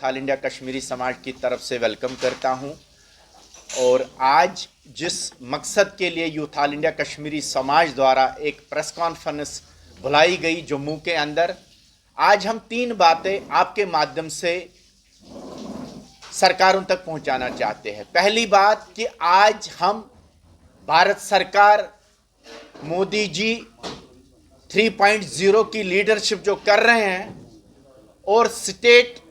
All India Kashmiri समाज की तरफ से वेलकम करता हूं। और आज जिस मकसद के लिए यूथ ऑल इंडिया कश्मीरी समाज द्वारा एक प्रेस कॉन्फ्रेंस बुलाई गई जम्मू के अंदर, आज हम 3 बातें आपके माध्यम से सरकारों तक पहुंचाना चाहते हैं। पहली बात कि आज हम भारत सरकार मोदी जी 3.0 की लीडरशिप जो कर रहे हैं और स्टेट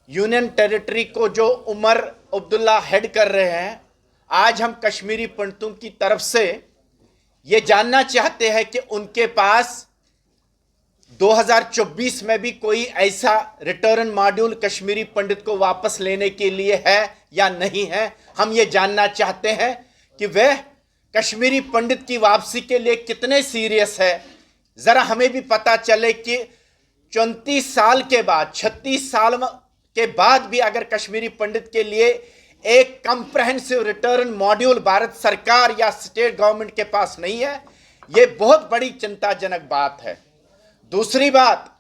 यूनियन टेरिटरी को जो उमर अब्दुल्ला हेड कर रहे हैं, आज हम कश्मीरी पंडितों की तरफ से ये जानना चाहते हैं कि उनके पास 2024 में भी कोई ऐसा रिटर्न मॉड्यूल कश्मीरी पंडित को वापस लेने के लिए है या नहीं है। हम ये जानना चाहते हैं कि वह कश्मीरी पंडित की वापसी के लिए कितने सीरियस है। ज़रा हमें भी पता चले कि 34 साल के बाद, 36 साल के बाद भी अगर कश्मीरी पंडित के लिए एक कंप्रहेंसिव रिटर्न मॉड्यूल भारत सरकार या स्टेट गवर्नमेंट के पास नहीं है, ये बहुत बड़ी चिंताजनक बात है। दूसरी बात,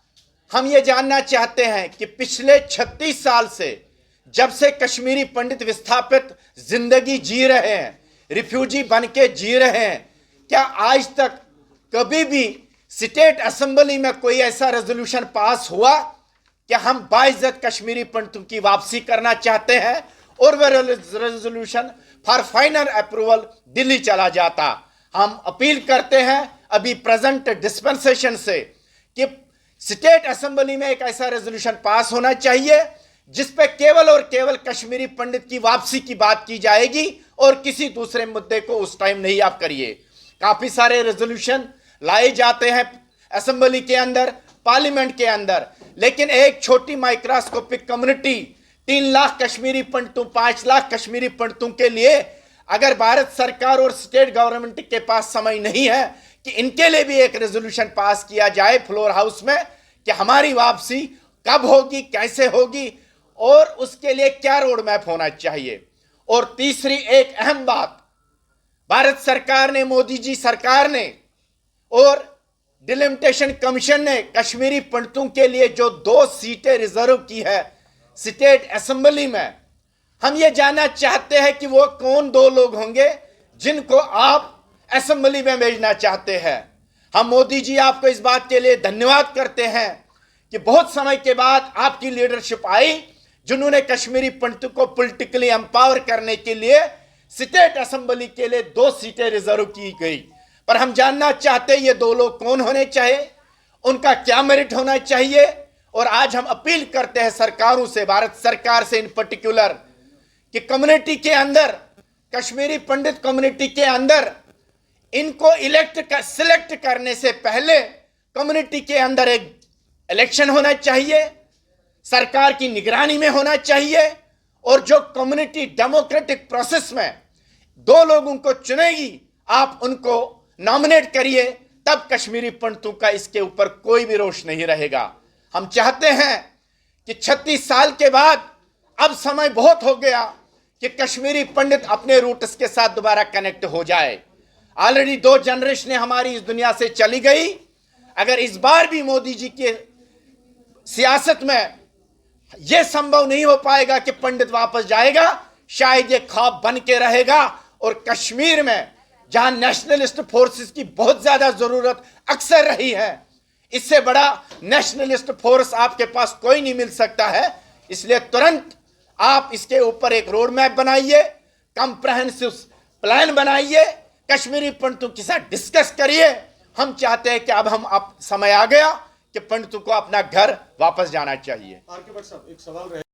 हम ये जानना चाहते हैं कि पिछले 36 साल से जब से कश्मीरी पंडित विस्थापित जिंदगी जी रहे हैं, रिफ्यूजी बन के जी रहे हैं, क्या आज तक कभी भी स्टेट असेंबली में कोई ऐसा रेजोल्यूशन पास हुआ कि हम बाइज्जत कश्मीरी पंडितों की वापसी करना चाहते हैं और वह resolution for final approval Delhi चला जाता। हम अपील करते हैं अभी प्रेजेंट डिस्पेंसेशन से कि स्टेट असेंबली में एक ऐसा रेजोल्यूशन पास होना चाहिए जिस पे केवल और केवल कश्मीरी पंडित की वापसी की बात की जाएगी और किसी दूसरे मुद्दे को उस टाइम नहीं आप करिए। काफी सारे रेजोल्यूशन लाए जाते हैं असेंबली के अंदर, पार्लियामेंट के अंदर, लेकिन एक छोटी माइक्रोस्कोपिक कम्युनिटी 3 लाख कश्मीरी पंडितों, 5 लाख कश्मीरी पंडितों के लिए अगर भारत सरकार और स्टेट गवर्नमेंट के पास समय नहीं है कि इनके लिए भी एक रेजोल्यूशन पास किया जाए फ्लोर हाउस में कि हमारी वापसी कब होगी, कैसे होगी और उसके लिए क्या रोड मैप होना चाहिए। और तीसरी एक अहम बात, भारत सरकार ने, मोदी जी सरकार ने और डिलिमिटेशन कमीशन ने कश्मीरी पंडितों के लिए जो 2 सीटें रिजर्व की है स्टेट असेंबली में, हम ये जानना चाहते हैं कि वो कौन 2 लोग होंगे जिनको आप असेंबली में भेजना चाहते हैं। हम मोदी जी आपको इस बात के लिए धन्यवाद करते हैं कि बहुत समय के बाद आपकी लीडरशिप आई जिन्होंने कश्मीरी पंडितों को पॉलिटिकली एम्पावर करने के लिए स्टेट असेंबली के लिए 2 सीटें रिजर्व की गई। पर हम जानना चाहते हैं ये 2 लोग कौन होने चाहिए, उनका क्या मेरिट होना चाहिए। और आज हम अपील करते हैं सरकारों से, भारत सरकार से इन पर्टिकुलर, कि कम्युनिटी के अंदर, कश्मीरी पंडित कम्युनिटी के अंदर इनको सिलेक्ट करने से पहले कम्युनिटी के अंदर एक इलेक्शन होना चाहिए, सरकार की निगरानी में होना चाहिए और जो कम्युनिटी डेमोक्रेटिक प्रोसेस में 2 लोगों को चुनेगी, आप उनको नॉमिनेट करिए, तब कश्मीरी पंडितों का इसके ऊपर कोई भी रोष नहीं रहेगा। हम चाहते हैं कि 36 साल के बाद अब समय बहुत हो गया कि कश्मीरी पंडित अपने रूट्स के साथ दोबारा कनेक्ट हो जाए। ऑलरेडी 2 जनरेशन हमारी इस दुनिया से चली गई। अगर इस बार भी मोदी जी के सियासत में यह संभव नहीं हो पाएगा कि पंडित वापस जाएगा, शायद ये ख्वाब बन के रहेगा। और कश्मीर में जहां नेशनलिस्ट फोर्सेस की बहुत ज्यादा जरूरत अक्सर रही है, इससे बड़ा नेशनलिस्ट फोर्स आपके पास कोई नहीं मिल सकता है। इसलिए तुरंत आप इसके ऊपर एक रोड मैप बनाइए, कंप्रहेंसिव प्लान बनाइए, कश्मीरी पंडितों के साथ डिस्कस करिए। हम चाहते हैं कि अब समय आ गया कि पंडितों को अपना घर वापस जाना चाहिए। आर के भट्ट साहब, एक सवाल